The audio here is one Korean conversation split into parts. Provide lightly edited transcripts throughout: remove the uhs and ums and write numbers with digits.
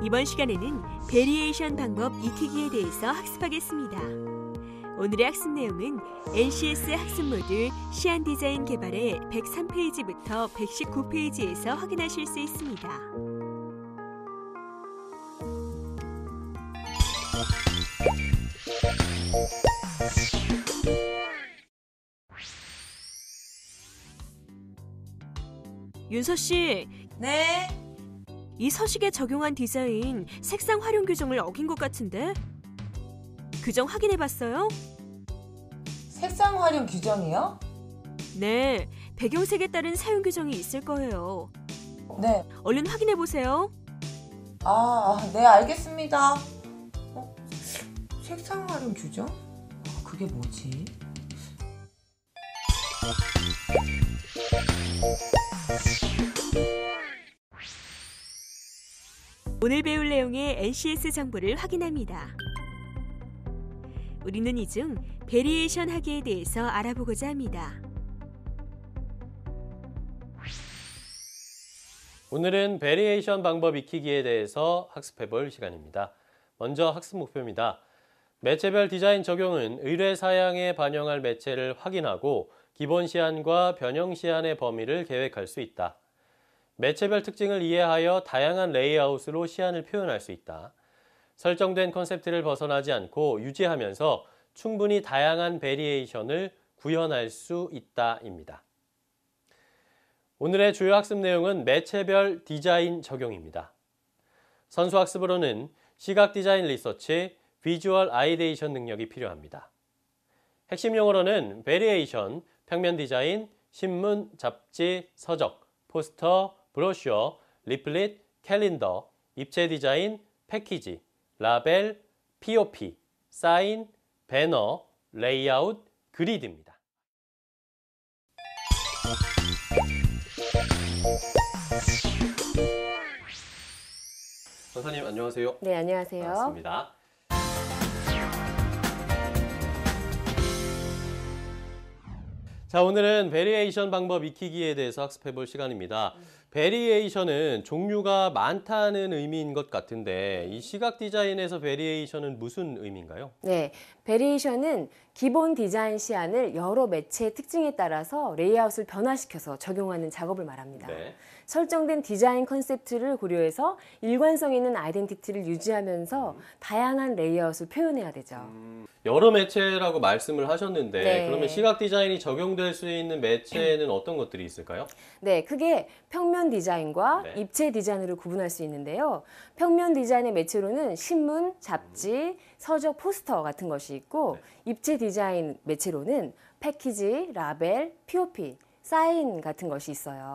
이번 시간에는 베리에이션 방법 익히기에 대해서 학습하겠습니다. 오늘의 학습 내용은 NCS 학습 모듈 시안 디자인 개발의 103페이지부터 119페이지에서 확인하실 수 있습니다. 윤서 씨. 네. 이 서식에 적용한 디자인 색상 활용 규정을 어긴 것 같은데? 규정 확인해봤어요? 색상 활용 규정이요? 네, 배경색에 따른 사용 규정이 있을 거예요. 네. 얼른 확인해보세요. 네, 알겠습니다. 색상 활용 규정? 그게 뭐지? 오늘 배울 내용의 NCS 정보를 확인합니다. 우리는 이 중 베리에이션 하기에 대해서 알아보고자 합니다. 오늘은 베리에이션 방법 익히기에 대해서 학습해 볼 시간입니다. 먼저 학습 목표입니다. 매체별 디자인 적용은 의뢰 사양에 반영할 매체를 확인하고 기본 시안과 변형 시안의 범위를 계획할 수 있다. 매체별 특징을 이해하여 다양한 레이아웃으로 시안을 표현할 수 있다. 설정된 컨셉트를 벗어나지 않고 유지하면서 충분히 다양한 베리에이션을 구현할 수 있다입니다. 오늘의 주요 학습 내용은 매체별 디자인 적용입니다. 선수 학습으로는 시각 디자인 리서치, 비주얼 아이데이션 능력이 필요합니다. 핵심 용어로는 베리에이션, 평면 디자인, 신문, 잡지, 서적, 포스터, 브로셔, 리플릿, 캘린더, 입체 디자인, 패키지, 라벨, POP, 사인, 배너, 레이아웃, 그리드입니다. 선생님 안녕하세요. 네, 안녕하세요. 반갑습니다. 자, 오늘은 베리에이션 방법 익히기에 대해서 학습해 볼 시간입니다. 베리에이션은 종류가 많다는 의미인 것 같은데 이 시각 디자인에서 베리에이션은 무슨 의미인가요? 네, 베리에이션은 기본 디자인 시안을 여러 매체의 특징에 따라서 레이아웃을 변화시켜서 적용하는 작업을 말합니다. 네. 설정된 디자인 컨셉트를 고려해서 일관성 있는 아이덴티티를 유지하면서 다양한 레이아웃을 표현해야 되죠. 여러 매체라고 말씀을 하셨는데 네. 그러면 시각 디자인이 적용될 수 있는 매체는 어떤 것들이 있을까요? 네, 크게 평면 디자인과 네. 입체 디자인으로 구분할 수 있는데요. 평면 디자인의 매체로는 신문, 잡지, 서적, 포스터 같은 것이 있고 입체 디자인 매체로는 패키지, 라벨, POP, 사인 같은 것이 있어요.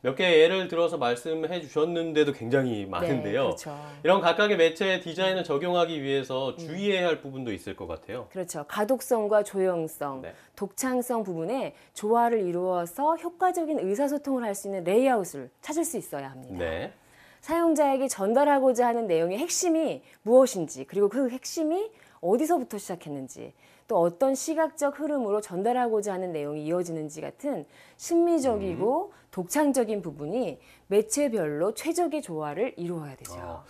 몇 개 예를 들어서 말씀해 주셨는데도 굉장히 많은데요. 네, 그렇죠. 이런 각각의 매체의 디자인을 적용하기 위해서 주의해야 할 부분도 있을 것 같아요. 그렇죠. 가독성과 조형성, 네. 독창성 부분에 조화를 이루어서 효과적인 의사소통을 할 수 있는 레이아웃을 찾을 수 있어야 합니다. 네. 사용자에게 전달하고자 하는 내용의 핵심이 무엇인지, 그리고 그 핵심이 어디서부터 시작했는지, 또 어떤 시각적 흐름으로 전달하고자 하는 내용이 이어지는지 같은 심미적이고 독창적인 부분이 매체별로 최적의 조화를 이루어야 되죠.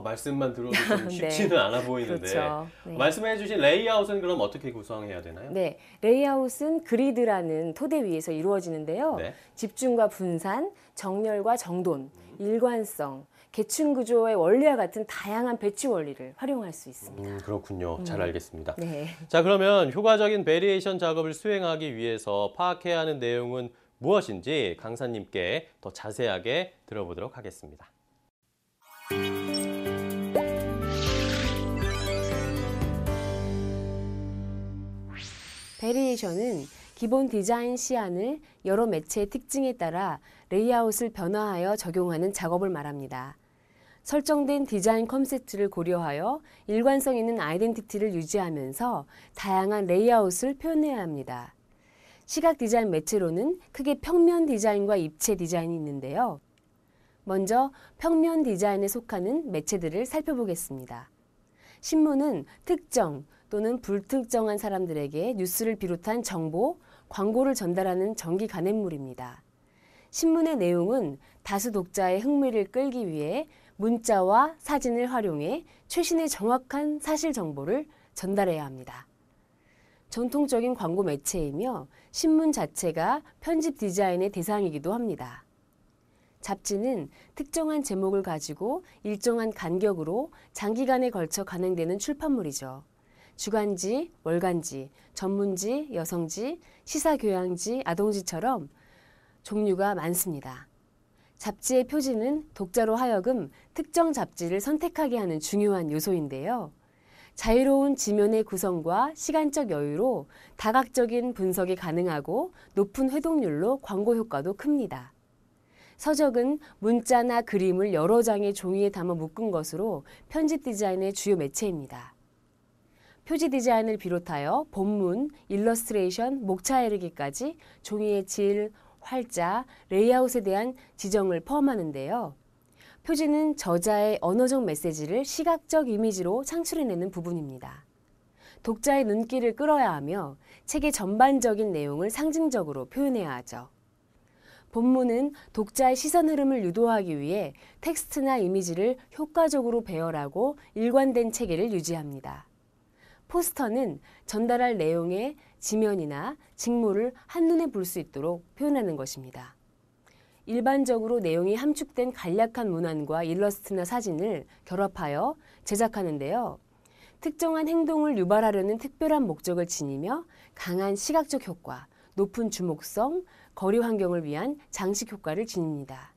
말씀만 들어도 좀 쉽지는 네. 않아 보이는데 그렇죠. 네. 말씀해 주신 레이아웃은 그럼 어떻게 구성해야 되나요? 네, 레이아웃은 그리드라는 토대 위에서 이루어지는데요. 네. 집중과 분산, 정렬과 정돈, 일관성, 계층 구조의 원리와 같은 다양한 배치 원리를 활용할 수 있습니다. 그렇군요. 잘 알겠습니다. 네. 자, 그러면 효과적인 베리에이션 작업을 수행하기 위해서 파악해야 하는 내용은 무엇인지 강사님께 더 자세하게 들어보도록 하겠습니다. 베리에이션은 기본 디자인 시안을 여러 매체의 특징에 따라 레이아웃을 변화하여 적용하는 작업을 말합니다. 설정된 디자인 컨셉트를 고려하여 일관성 있는 아이덴티티를 유지하면서 다양한 레이아웃을 표현해야 합니다. 시각 디자인 매체로는 크게 평면 디자인과 입체 디자인이 있는데요. 먼저 평면 디자인에 속하는 매체들을 살펴보겠습니다. 신문은 특정 또는 불특정한 사람들에게 뉴스를 비롯한 정보, 광고를 전달하는 정기 간행물입니다. 신문의 내용은 다수 독자의 흥미를 끌기 위해 문자와 사진을 활용해 최신의 정확한 사실 정보를 전달해야 합니다. 전통적인 광고 매체이며 신문 자체가 편집 디자인의 대상이기도 합니다. 잡지는 특정한 제목을 가지고 일정한 간격으로 장기간에 걸쳐 간행되는 출판물이죠. 주간지, 월간지, 전문지, 여성지, 시사교양지, 아동지처럼 종류가 많습니다. 잡지의 표지는 독자로 하여금 특정 잡지를 선택하게 하는 중요한 요소인데요. 자유로운 지면의 구성과 시간적 여유로 다각적인 분석이 가능하고 높은 회독률로 광고 효과도 큽니다. 서적은 문자나 그림을 여러 장의 종이에 담아 묶은 것으로 편집 디자인의 주요 매체입니다. 표지 디자인을 비롯하여 본문, 일러스트레이션, 목차 헤르기까지 종이의 질, 활자, 레이아웃에 대한 지정을 포함하는데요. 표지는 저자의 언어적 메시지를 시각적 이미지로 창출해내는 부분입니다. 독자의 눈길을 끌어야 하며 책의 전반적인 내용을 상징적으로 표현해야 하죠. 본문은 독자의 시선 흐름을 유도하기 위해 텍스트나 이미지를 효과적으로 배열하고 일관된 체계를 유지합니다. 포스터는 전달할 내용의 지면이나 직무를 한눈에 볼 수 있도록 표현하는 것입니다. 일반적으로 내용이 함축된 간략한 문안과 일러스트나 사진을 결합하여 제작하는데요. 특정한 행동을 유발하려는 특별한 목적을 지니며 강한 시각적 효과, 높은 주목성, 거리 환경을 위한 장식 효과를 지닙니다.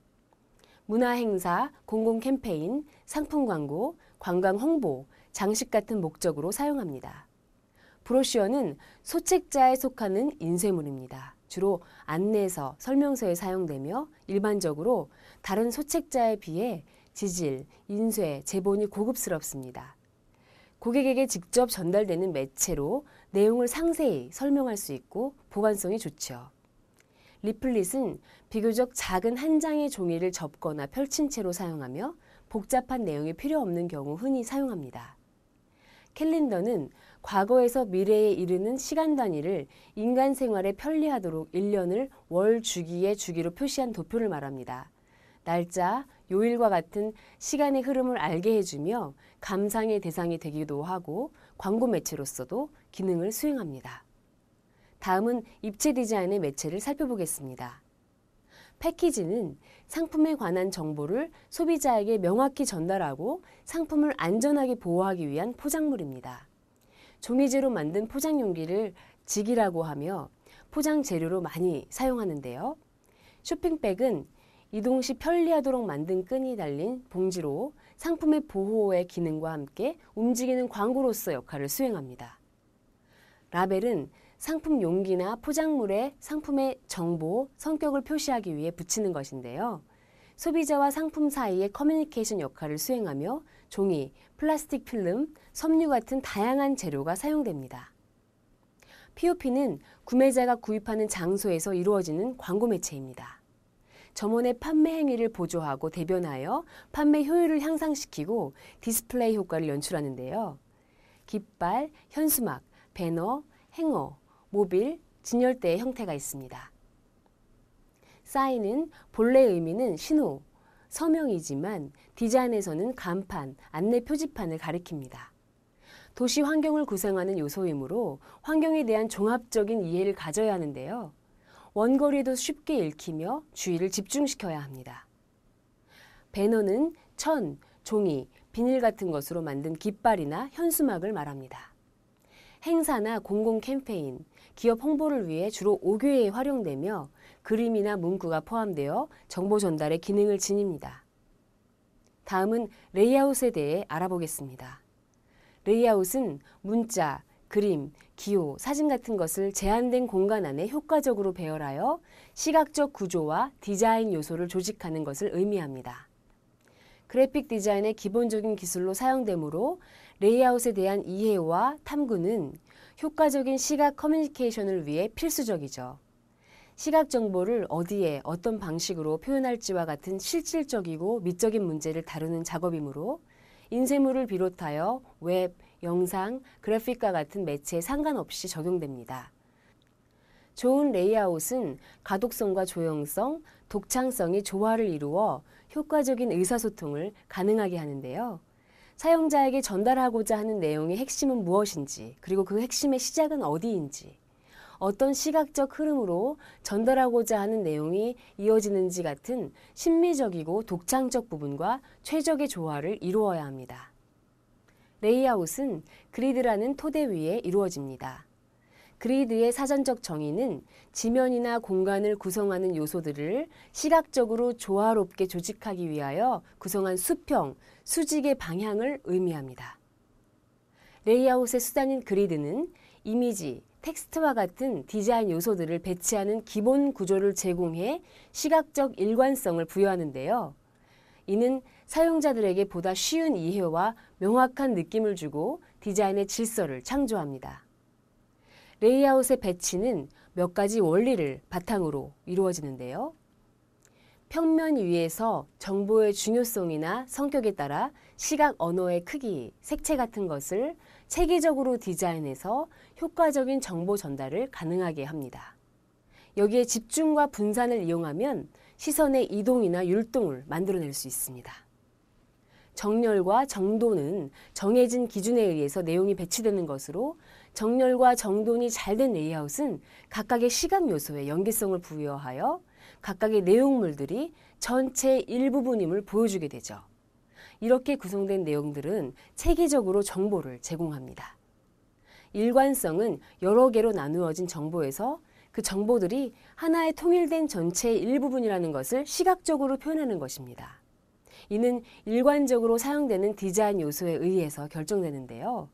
문화 행사, 공공 캠페인, 상품 광고, 관광 홍보, 장식 같은 목적으로 사용합니다. 브로셔는 소책자에 속하는 인쇄물입니다. 주로 안내서, 설명서에 사용되며 일반적으로 다른 소책자에 비해 지질, 인쇄, 제본이 고급스럽습니다. 고객에게 직접 전달되는 매체로 내용을 상세히 설명할 수 있고 보관성이 좋죠. 리플릿은 비교적 작은 한 장의 종이를 접거나 펼친 채로 사용하며 복잡한 내용이 필요 없는 경우 흔히 사용합니다. 캘린더는 과거에서 미래에 이르는 시간 단위를 인간 생활에 편리하도록 1년을 월 주기의 주기로 표시한 도표를 말합니다. 날짜, 요일과 같은 시간의 흐름을 알게 해주며 감상의 대상이 되기도 하고 광고 매체로서도 기능을 수행합니다. 다음은 입체 디자인의 매체를 살펴보겠습니다. 패키지는 상품에 관한 정보를 소비자에게 명확히 전달하고 상품을 안전하게 보호하기 위한 포장물입니다. 종이재로 만든 포장 용기를 직이라고 하며 포장 재료로 많이 사용하는데요. 쇼핑백은 이동 시 편리하도록 만든 끈이 달린 봉지로 상품의 보호의 기능과 함께 움직이는 광고로서 역할을 수행합니다. 라벨은 상품 용기나 포장물에 상품의 정보, 성격을 표시하기 위해 붙이는 것인데요. 소비자와 상품 사이의 커뮤니케이션 역할을 수행하며 종이, 플라스틱 필름, 섬유 같은 다양한 재료가 사용됩니다. POP는 구매자가 구입하는 장소에서 이루어지는 광고 매체입니다. 점원의 판매 행위를 보조하고 대변하여 판매 효율을 향상시키고 디스플레이 효과를 연출하는데요. 깃발, 현수막, 배너, 행어, 모빌, 진열대의 형태가 있습니다. 사인은 본래 의미는 신호, 서명이지만 디자인에서는 간판, 안내 표지판을 가리킵니다. 도시 환경을 구성하는 요소이므로 환경에 대한 종합적인 이해를 가져야 하는데요. 원거리에도 쉽게 읽히며 주의를 집중시켜야 합니다. 배너는 천, 종이, 비닐 같은 것으로 만든 깃발이나 현수막을 말합니다. 행사나 공공 캠페인, 기업 홍보를 위해 주로 5교회에 활용되며 그림이나 문구가 포함되어 정보 전달의 기능을 지닙니다. 다음은 레이아웃에 대해 알아보겠습니다. 레이아웃은 문자, 그림, 기호, 사진 같은 것을 제한된 공간 안에 효과적으로 배열하여 시각적 구조와 디자인 요소를 조직하는 것을 의미합니다. 그래픽 디자인의 기본적인 기술로 사용되므로 레이아웃에 대한 이해와 탐구는 효과적인 시각 커뮤니케이션을 위해 필수적이죠. 시각 정보를 어디에 어떤 방식으로 표현할지와 같은 실질적이고 미적인 문제를 다루는 작업이므로 인쇄물을 비롯하여 웹, 영상, 그래픽과 같은 매체에 상관없이 적용됩니다. 좋은 레이아웃은 가독성과 조형성, 독창성이 조화를 이루어 효과적인 의사소통을 가능하게 하는데요. 사용자에게 전달하고자 하는 내용의 핵심은 무엇인지, 그리고 그 핵심의 시작은 어디인지, 어떤 시각적 흐름으로 전달하고자 하는 내용이 이어지는지 같은 심미적이고 독창적 부분과 최적의 조화를 이루어야 합니다. 레이아웃은 그리드라는 토대 위에 이루어집니다. 그리드의 사전적 정의는 지면이나 공간을 구성하는 요소들을 시각적으로 조화롭게 조직하기 위하여 구성한 수평, 수직의 방향을 의미합니다. 레이아웃의 수단인 그리드는 이미지, 텍스트와 같은 디자인 요소들을 배치하는 기본 구조를 제공해 시각적 일관성을 부여하는데요. 이는 사용자들에게 보다 쉬운 이해와 명확한 느낌을 주고 디자인의 질서를 창조합니다. 레이아웃의 배치는 몇 가지 원리를 바탕으로 이루어지는데요. 평면 위에서 정보의 중요성이나 성격에 따라 시각 언어의 크기, 색채 같은 것을 체계적으로 디자인해서 효과적인 정보 전달을 가능하게 합니다. 여기에 집중과 분산을 이용하면 시선의 이동이나 율동을 만들어낼 수 있습니다. 정렬과 정돈은 정해진 기준에 의해서 내용이 배치되는 것으로 정렬과 정돈이 잘 된 레이아웃은 각각의 시각 요소에 연계성을 부여하여 각각의 내용물들이 전체의 일부분임을 보여주게 되죠. 이렇게 구성된 내용들은 체계적으로 정보를 제공합니다. 일관성은 여러 개로 나누어진 정보에서 그 정보들이 하나의 통일된 전체의 일부분이라는 것을 시각적으로 표현하는 것입니다. 이는 일관적으로 사용되는 디자인 요소에 의해서 결정되는데요.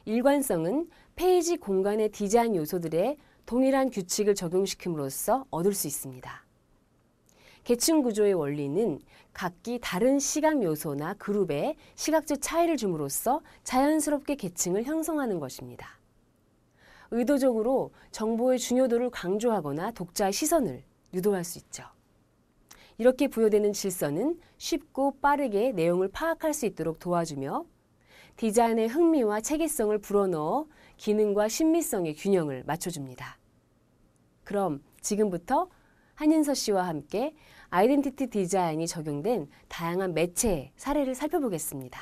일관성은 페이지 공간의 디자인 요소들에 동일한 규칙을 적용시킴으로써 얻을 수 있습니다. 계층 구조의 원리는 각기 다른 시각 요소나 그룹에 시각적 차이를 줌으로써 자연스럽게 계층을 형성하는 것입니다. 의도적으로 정보의 중요도를 강조하거나 독자의 시선을 유도할 수 있죠. 이렇게 부여되는 질서는 쉽고 빠르게 내용을 파악할 수 있도록 도와주며 디자인의 흥미와 체계성을 불어넣어 기능과 신미성의 균형을 맞춰줍니다. 그럼 지금부터 한윤서 씨와 함께 아이덴티티 디자인이 적용된 다양한 매체의 사례를 살펴보겠습니다.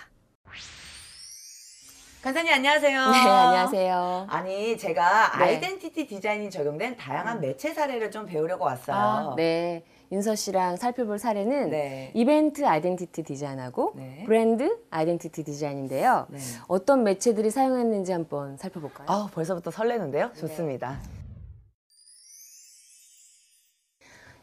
간사님 안녕하세요. 네, 안녕하세요. 아니 제가 네. 아이덴티티 디자인이 적용된 다양한 매체 사례를 좀 배우려고 왔어요. 네. 윤서 씨랑 살펴볼 사례는 네. 이벤트 아이덴티티 디자인하고 네. 브랜드 아이덴티티 디자인인데요. 네. 어떤 매체들이 사용했는지 한번 살펴볼까요? 벌써부터 설레는데요. 좋습니다.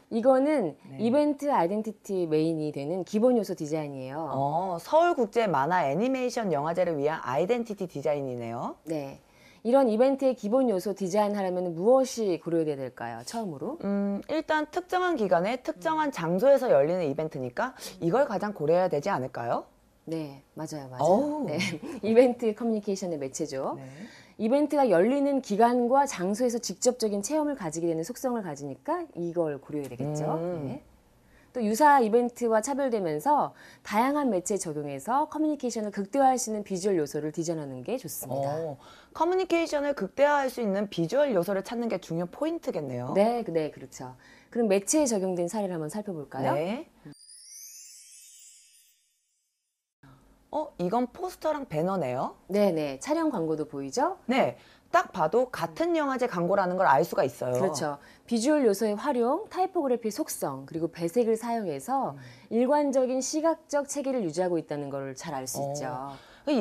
이거는 네. 이벤트 아이덴티티 메인이 되는 기본 요소 디자인이에요. 서울국제 만화 애니메이션 영화제를 위한 아이덴티티 디자인이네요. 네. 이런 이벤트의 기본 요소 디자인하려면 무엇이 고려돼야 될까요? 처음으로? 일단 특정한 기간에 특정한 장소에서 열리는 이벤트니까 이걸 가장 고려해야 되지 않을까요? 네, 맞아요. 어우. 네. 이벤트 커뮤니케이션의 매체죠. 네. 이벤트가 열리는 기간과 장소에서 직접적인 체험을 가지게 되는 속성을 가지니까 이걸 고려해야 되겠죠. 네. 또 유사 이벤트와 차별되면서 다양한 매체에 적용해서 커뮤니케이션을 극대화할 수 있는 비주얼 요소를 디자인하는 게 좋습니다. 커뮤니케이션을 극대화할 수 있는 비주얼 요소를 찾는 게 중요 포인트겠네요. 네, 그렇죠. 그럼 매체에 적용된 사례를 한번 살펴볼까요? 네. 이건 포스터랑 배너네요. 네. 촬영 광고도 보이죠? 네. 딱 봐도 같은 영화제 광고라는 걸 알 수가 있어요. 그렇죠. 비주얼 요소의 활용, 타이포그래피의 속성, 그리고 배색을 사용해서 일관적인 시각적 체계를 유지하고 있다는 걸 잘 알 수 있죠.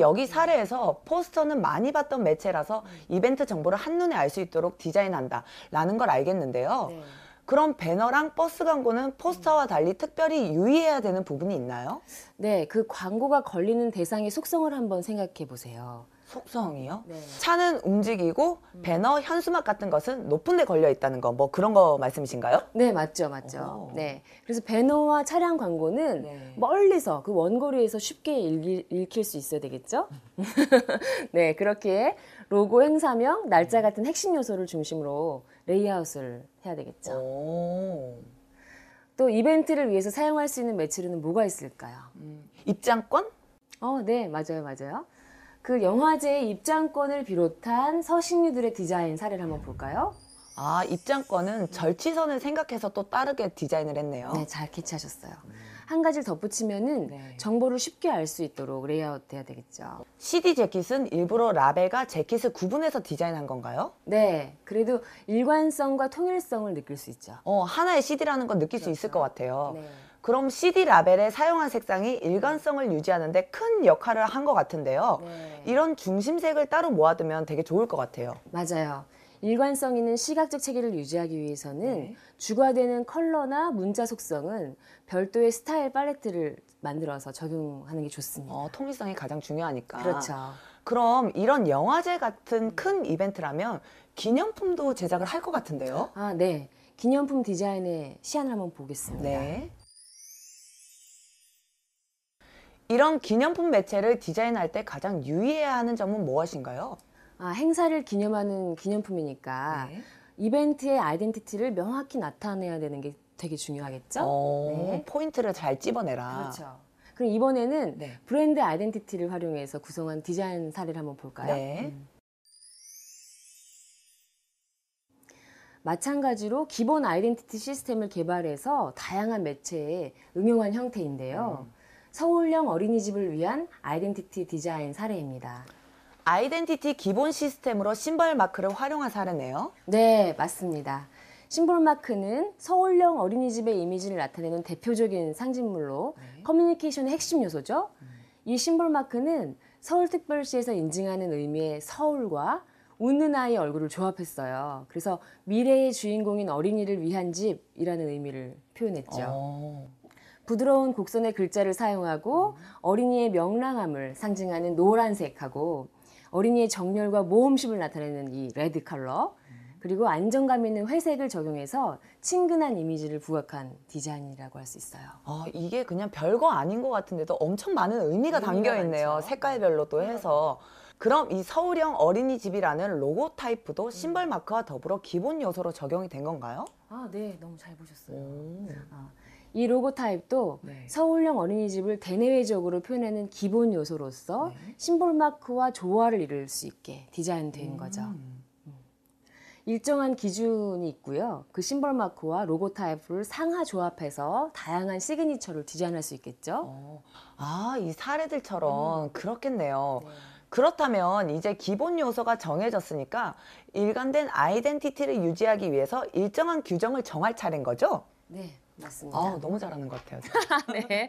여기 사례에서 포스터는 많이 봤던 매체라서 이벤트 정보를 한눈에 알 수 있도록 디자인한다라는 걸 알겠는데요. 네. 그럼 배너랑 버스 광고는 포스터와 달리 특별히 유의해야 되는 부분이 있나요? 네, 그 광고가 걸리는 대상의 속성을 한번 생각해 보세요. 속성이요? 네. 차는 움직이고 배너, 현수막 같은 것은 높은 데 걸려 있다는 거, 뭐 그런 거 말씀이신가요? 네, 맞죠. 오. 네. 그래서 배너와 차량 광고는 네. 멀리서 그 원거리에서 쉽게 읽힐 수 있어야 되겠죠? 네, 그렇게 로고, 행사명, 날짜 같은 핵심 요소를 중심으로 레이아웃을 해야 되겠죠. 또 이벤트를 위해서 사용할 수 있는 매체로는 뭐가 있을까요? 입장권? 네, 맞아요. 그 영화제의 입장권을 비롯한 서식류들의 디자인 사례를 한번 볼까요? 아, 입장권은 절취선을 생각해서 또 다르게 디자인을 했네요. 네, 잘 캐치하셨어요. 한 가지를 덧붙이면은 네. 정보를 쉽게 알 수 있도록 레이아웃 돼야 되겠죠. CD 재킷은 일부러 라벨과 재킷을 구분해서 디자인한 건가요? 네, 그래도 일관성과 통일성을 느낄 수 있죠. 하나의 CD라는 건 느낄 수 있을 것 같아요. 네. 그럼 CD 라벨에 사용한 색상이 일관성을 유지하는데 큰 역할을 한 것 같은데요. 네. 이런 중심색을 따로 모아두면 되게 좋을 것 같아요. 맞아요. 일관성 있는 시각적 체계를 유지하기 위해서는 주가되는 컬러나 문자 속성은 별도의 스타일 팔레트를 만들어서 적용하는 게 좋습니다. 통일성이 가장 중요하니까. 그렇죠. 그럼 이런 영화제 같은 큰 이벤트라면 기념품도 제작을 할 것 같은데요? 아, 네. 기념품 디자인의 시안을 한번 보겠습니다. 네. 이런 기념품 매체를 디자인할 때 가장 유의해야 하는 점은 무엇인가요? 행사를 기념하는 기념품이니까 네. 이벤트의 아이덴티티를 명확히 나타내야 되는 게 되게 중요하겠죠? 네. 포인트를 잘 찝어내라. 그렇죠. 그럼 이번에는 네. 브랜드 아이덴티티를 활용해서 구성한 디자인 사례를 한번 볼까요? 네. 마찬가지로 기본 아이덴티티 시스템을 개발해서 다양한 매체에 응용한 형태인데요. 서울형 어린이집을 위한 아이덴티티 디자인 사례입니다. 아이덴티티 기본 시스템으로 심벌 마크를 활용한 사례네요. 네, 맞습니다. 심볼 마크는 서울형 어린이집의 이미지를 나타내는 대표적인 상징물로 커뮤니케이션의 핵심 요소죠. 이 심볼 마크는 서울특별시에서 인증하는 의미의 서울과 웃는 아이 얼굴을 조합했어요. 그래서 미래의 주인공인 어린이를 위한 집이라는 의미를 표현했죠. 부드러운 곡선의 글자를 사용하고 어린이의 명랑함을 상징하는 노란색하고 어린이의 정열과 모험심을 나타내는 이 레드 컬러, 그리고 안정감 있는 회색을 적용해서 친근한 이미지를 부각한 디자인이라고 할 수 있어요. 이게 그냥 별거 아닌 것 같은데도 엄청 많은 의미가 담겨 있네요. 많죠. 색깔별로 또 해서. 그럼 이 서울형 어린이집이라는 로고 타입도 심벌 마크와 더불어 기본 요소로 적용이 된 건가요? 네, 너무 잘 보셨어요. 이 로고 타입도 서울형 어린이집을 대내외적으로 표현하는 기본 요소로서 심볼 마크와 조화를 이룰 수 있게 디자인된 거죠. 일정한 기준이 있고요. 그 심벌 마크와 로고 타입을 상하 조합해서 다양한 시그니처를 디자인할 수 있겠죠. 이 사례들처럼 그렇겠네요. 그렇다면 이제 기본 요소가 정해졌으니까 일관된 아이덴티티를 유지하기 위해서 일정한 규정을 정할 차례인 거죠? 네, 맞습니다. 너무 잘하는 것 같아요. 네.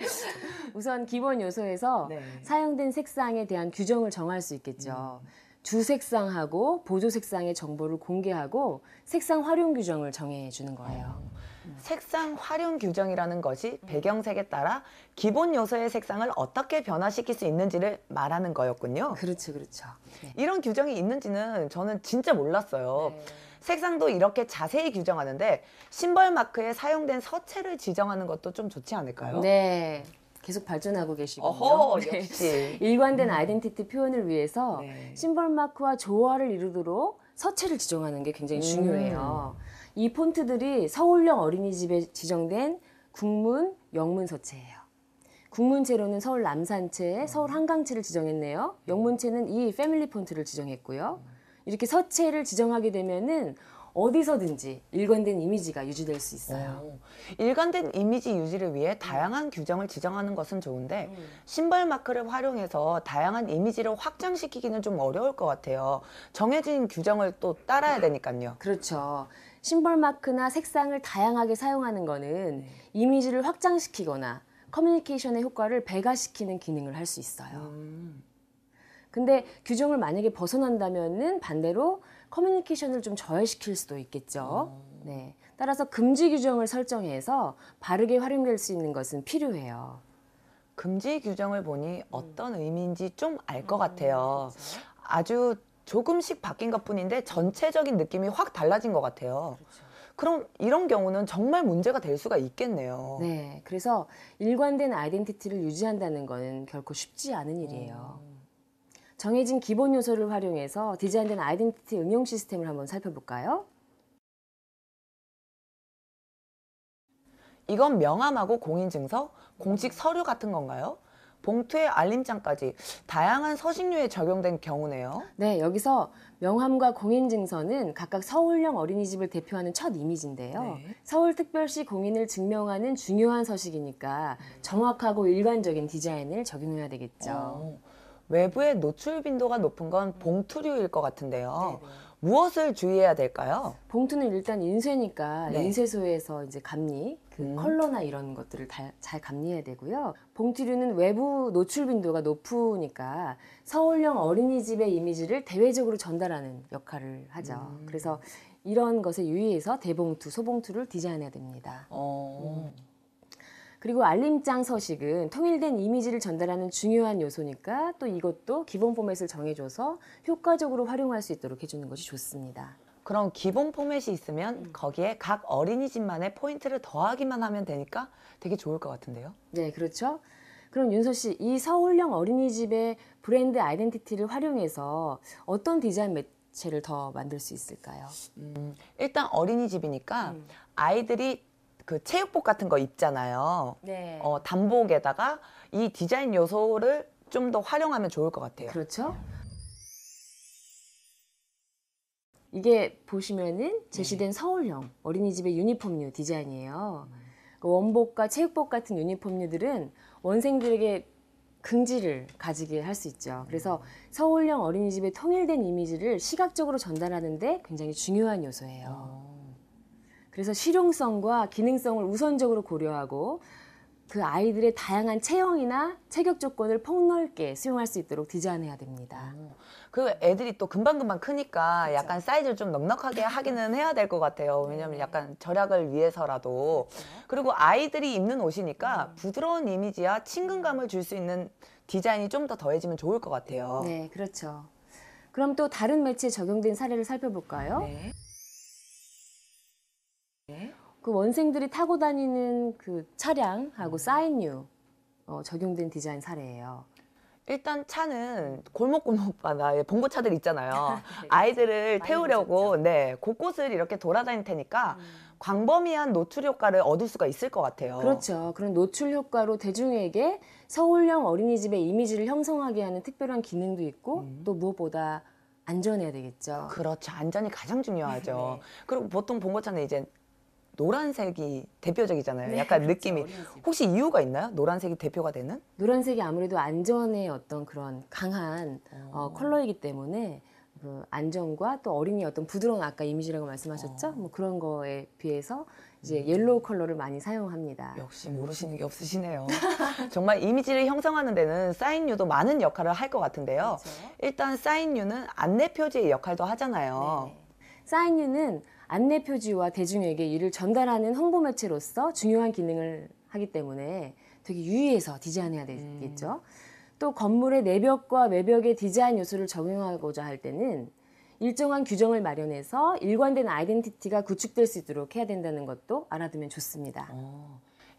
우선 기본 요소에서 사용된 색상에 대한 규정을 정할 수 있겠죠. 주 색상하고 보조 색상의 정보를 공개하고 색상 활용 규정을 정해주는 거예요. 색상 활용 규정이라는 것이 배경색에 따라 기본 요소의 색상을 어떻게 변화시킬 수 있는지를 말하는 거였군요. 그렇죠, 그렇죠. 네. 이런 규정이 있는지는 저는 진짜 몰랐어요. 색상도 이렇게 자세히 규정하는데 심벌 마크에 사용된 서체를 지정하는 것도 좀 좋지 않을까요? 네. 계속 발전하고 계시군요. 네. 역시. 일관된 아이덴티티 표현을 위해서 네. 심벌 마크와 조화를 이루도록 서체를 지정하는 게 굉장히 중요해요. 이 폰트들이 서울형 어린이집에 지정된 국문, 영문 서체예요. 국문체로는 서울 남산체, 서울 한강체를 지정했네요. 영문체는 이 패밀리 폰트를 지정했고요. 이렇게 서체를 지정하게 되면은 어디서든지 일관된 이미지가 유지될 수 있어요. 일관된 이미지 유지를 위해 다양한 규정을 지정하는 것은 좋은데 심벌 마크를 활용해서 다양한 이미지를 확장시키기는 좀 어려울 것 같아요. 정해진 규정을 또 따라야 되니까요. 그렇죠. 심벌 마크나 색상을 다양하게 사용하는 거는 이미지를 확장시키거나 커뮤니케이션의 효과를 배가시키는 기능을 할 수 있어요. 근데 규정을 만약에 벗어난다면은 반대로 커뮤니케이션을 좀 저해시킬 수도 있겠죠. 네. 따라서 금지 규정을 설정해서 바르게 활용될 수 있는 것은 필요해요. 금지 규정을 보니 어떤 의미인지 좀 알 것 같아요. 아주 조금씩 바뀐 것뿐인데 전체적인 느낌이 확 달라진 것 같아요. 그럼 이런 경우는 정말 문제가 될 수가 있겠네요. 네. 그래서 일관된 아이덴티티를 유지한다는 것은 결코 쉽지 않은 일이에요. 정해진 기본 요소를 활용해서 디자인된 아이덴티티 응용 시스템을 한번 살펴볼까요? 이건 명함하고 공인증서, 공식 서류 같은 건가요? 봉투에 알림장까지 다양한 서식류에 적용된 경우네요. 네, 여기서 명함과 공인증서는 각각 서울형 어린이집을 대표하는 첫 이미지인데요. 네. 서울특별시 공인을 증명하는 중요한 서식이니까 정확하고 일관적인 디자인을 적용해야 되겠죠. 외부의 노출 빈도가 높은 건 봉투류일 것 같은데요. 네네. 무엇을 주의해야 될까요? 봉투는 일단 인쇄니까 네. 인쇄소에서 이제 감리, 컬러나 이런 것들을 잘 감리해야 되고요. 봉투류는 외부 노출 빈도가 높으니까 서울형 어린이집의 이미지를 대외적으로 전달하는 역할을 하죠. 그래서 이런 것에 유의해서 대봉투, 소봉투를 디자인해야 됩니다. 그리고 알림장 서식은 통일된 이미지를 전달하는 중요한 요소니까 또 이것도 기본 포맷을 정해줘서 효과적으로 활용할 수 있도록 해주는 것이 좋습니다. 그럼 기본 포맷이 있으면 거기에 각 어린이집만의 포인트를 더하기만 하면 되니까 되게 좋을 것 같은데요. 네, 그렇죠. 그럼 윤서 씨, 이 서울형 어린이집의 브랜드 아이덴티티를 활용해서 어떤 디자인 매체를 더 만들 수 있을까요? 일단 어린이집이니까 아이들이 그 체육복 같은 거 입잖아요. 네. 단복에다가 이 디자인 요소를 좀 더 활용하면 좋을 것 같아요. 그렇죠. 이게 보시면은 제시된 서울형 어린이집의 유니폼류 디자인이에요. 그 원복과 체육복 같은 유니폼류들은 원생들에게 긍지를 가지게 할 수 있죠. 그래서 서울형 어린이집의 통일된 이미지를 시각적으로 전달하는데 굉장히 중요한 요소예요. 그래서 실용성과 기능성을 우선적으로 고려하고 그 아이들의 다양한 체형이나 체격 조건을 폭넓게 수용할 수 있도록 디자인해야 됩니다. 그 애들이 또 금방금방 크니까 약간 사이즈를 좀 넉넉하게 하기는 해야 될 것 같아요. 왜냐면 약간 절약을 위해서라도. 그리고 아이들이 입는 옷이니까 부드러운 이미지와 친근감을 줄 수 있는 디자인이 좀 더 더해지면 좋을 것 같아요. 네, 그렇죠. 그럼 또 다른 매체에 적용된 사례를 살펴볼까요? 네. 그 원생들이 타고 다니는 그 차량하고 사인류 적용된 디자인 사례예요. 일단 차는 골목골목마다 봉고차들 있잖아요. 아이들을 많이 태우려고 곳곳을 이렇게 돌아다닐 테니까 광범위한 노출 효과를 얻을 수가 있을 것 같아요. 그렇죠. 그런 노출 효과로 대중에게 서울형 어린이집의 이미지를 형성하게 하는 특별한 기능도 있고 또 무엇보다 안전해야 되겠죠. 그렇죠. 안전이 가장 중요하죠. 네. 그리고 보통 봉고차는 이제 노란색이 대표적이잖아요. 네, 약간 그렇죠. 느낌이. 어린이집. 혹시 이유가 있나요? 노란색이 대표가 되는? 노란색이 아무래도 안전의 어떤 그런 강한 컬러이기 때문에 그 안전과 또 어린이의 어떤 부드러운 아까 이미지라고 말씀하셨죠? 뭐 그런 거에 비해서 이제 옐로우 컬러를 많이 사용합니다. 역시 모르시는 게 없으시네요. 정말 이미지를 형성하는 데는 사인류도 많은 역할을 할 것 같은데요. 그렇죠. 일단 사인류는 안내 표지의 역할도 하잖아요. 네. 사인류는 안내 표지와 대중에게 이를 전달하는 홍보 매체로서 중요한 기능을 하기 때문에 되게 유의해서 디자인해야 되겠죠. 또 건물의 내벽과 외벽에 디자인 요소를 적용하고자 할 때는 일정한 규정을 마련해서 일관된 아이덴티티가 구축될 수 있도록 해야 된다는 것도 알아두면 좋습니다.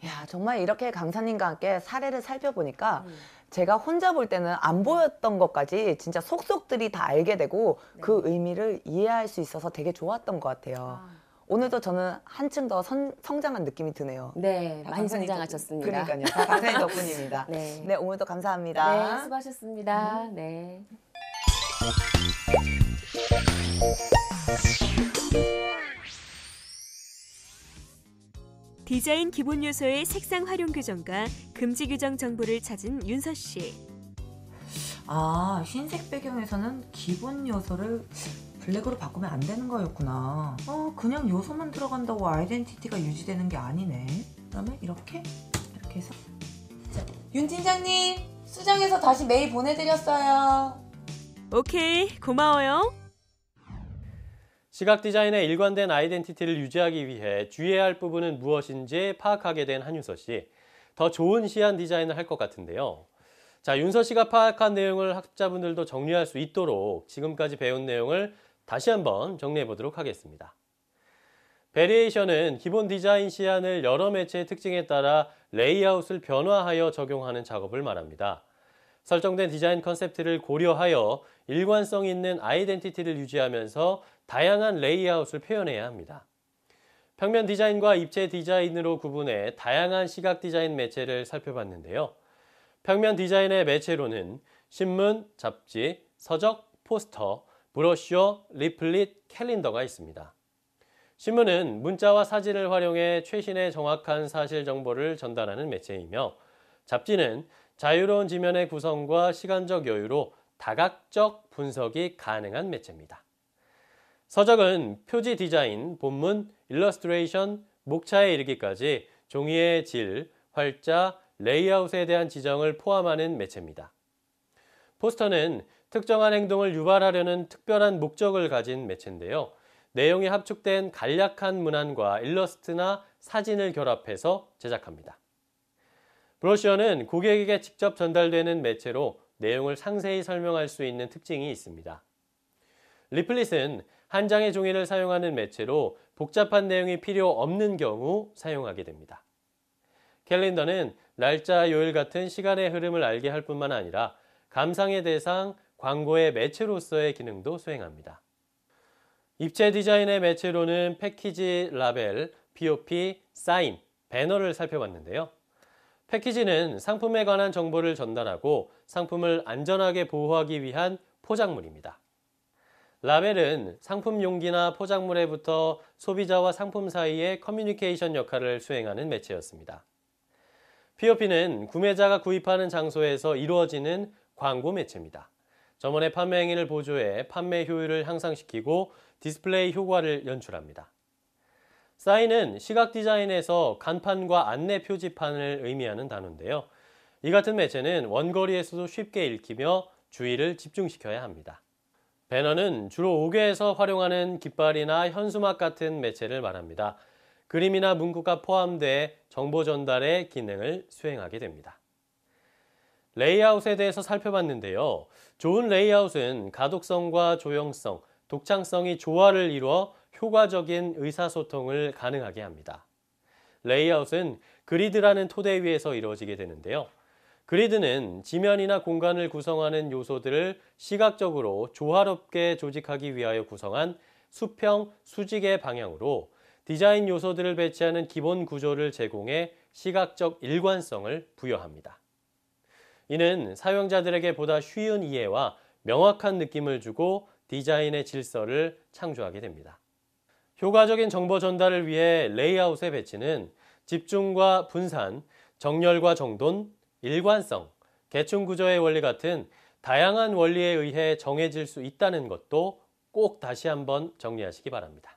야, 정말 이렇게 강사님과 함께 사례를 살펴보니까 제가 혼자 볼 때는 안 보였던 것까지 진짜 속속들이 다 알게 되고 그 의미를 이해할 수 있어서 되게 좋았던 것 같아요. 오늘도 저는 한층 더 성장한 느낌이 드네요. 네, 다 많이 강사님 성장하셨습니다. 그러니까요. 다 강사님 덕분입니다. 네. 네, 오늘도 감사합니다. 네, 수고하셨습니다. 네. 디자인 기본 요소의 색상 활용 규정과 금지 규정 정보를 찾은 윤서 씨. 아, 흰색 배경에서는 기본 요소를 블랙으로 바꾸면 안 되는 거였구나. 그냥 요소만 들어간다고 아이덴티티가 유지되는 게 아니네. 그러면 이렇게 해서. 자, 윤 팀장님, 수정해서 다시 메일 보내드렸어요. 오케이, 고마워요. 시각 디자인의 일관된 아이덴티티를 유지하기 위해 주의해야 할 부분은 무엇인지 파악하게 된 한윤서 씨. 더 좋은 시안 디자인을 할 것 같은데요. 자, 윤서 씨가 파악한 내용을 학습자분들도 정리할 수 있도록 지금까지 배운 내용을 다시 한번 정리해 보도록 하겠습니다. 베리에이션은 기본 디자인 시안을 여러 매체의 특징에 따라 레이아웃을 변화하여 적용하는 작업을 말합니다. 설정된 디자인 컨셉트를 고려하여 일관성 있는 아이덴티티를 유지하면서 다양한 레이아웃을 표현해야 합니다. 평면 디자인과 입체 디자인으로 구분해 다양한 시각 디자인 매체를 살펴봤는데요. 평면 디자인의 매체로는 신문, 잡지, 서적, 포스터, 브로셔, 리플릿, 캘린더가 있습니다. 신문은 문자와 사진을 활용해 최신의 정확한 사실 정보를 전달하는 매체이며, 잡지는 자유로운 지면의 구성과 시간적 여유로 다각적 분석이 가능한 매체입니다. 서적은 표지 디자인, 본문, 일러스트레이션, 목차에 이르기까지 종이의 질, 활자, 레이아웃에 대한 지정을 포함하는 매체입니다. 포스터는 특정한 행동을 유발하려는 특별한 목적을 가진 매체인데요. 내용이 합축된 간략한 문안과 일러스트나 사진을 결합해서 제작합니다. 브로셔는 고객에게 직접 전달되는 매체로 내용을 상세히 설명할 수 있는 특징이 있습니다. 리플릿은 한 장의 종이를 사용하는 매체로 복잡한 내용이 필요 없는 경우 사용하게 됩니다. 캘린더는 날짜, 요일 같은 시간의 흐름을 알게 할 뿐만 아니라 감상의 대상, 광고의 매체로서의 기능도 수행합니다. 입체 디자인의 매체로는 패키지, 라벨, POP, 사인, 배너를 살펴봤는데요. 패키지는 상품에 관한 정보를 전달하고 상품을 안전하게 보호하기 위한 포장물입니다. 라벨은 상품 용기나 포장물에부터 소비자와 상품 사이의 커뮤니케이션 역할을 수행하는 매체였습니다. POP는 구매자가 구입하는 장소에서 이루어지는 광고 매체입니다. 점원의 판매 행위를 보조해 판매 효율을 향상시키고 디스플레이 효과를 연출합니다. 사인은 시각 디자인에서 간판과 안내 표지판을 의미하는 단어인데요. 이 같은 매체는 원거리에서도 쉽게 읽히며 주의를 집중시켜야 합니다. 배너는 주로 5개에서 활용하는 깃발이나 현수막 같은 매체를 말합니다. 그림이나 문구가 포함돼 정보 전달의 기능을 수행하게 됩니다. 레이아웃에 대해서 살펴봤는데요. 좋은 레이아웃은 가독성과 조형성, 독창성이 조화를 이루어 효과적인 의사소통을 가능하게 합니다. 레이아웃은 그리드라는 토대 위에서 이루어지게 되는데요. 그리드는 지면이나 공간을 구성하는 요소들을 시각적으로 조화롭게 조직하기 위하여 구성한 수평, 수직의 방향으로 디자인 요소들을 배치하는 기본 구조를 제공해 시각적 일관성을 부여합니다. 이는 사용자들에게 보다 쉬운 이해와 명확한 느낌을 주고 디자인의 질서를 창조하게 됩니다. 효과적인 정보 전달을 위해 레이아웃의 배치는 집중과 분산, 정렬과 정돈, 일관성, 계층 구조의 원리 같은 다양한 원리에 의해 정해질 수 있다는 것도 꼭 다시 한번 정리하시기 바랍니다.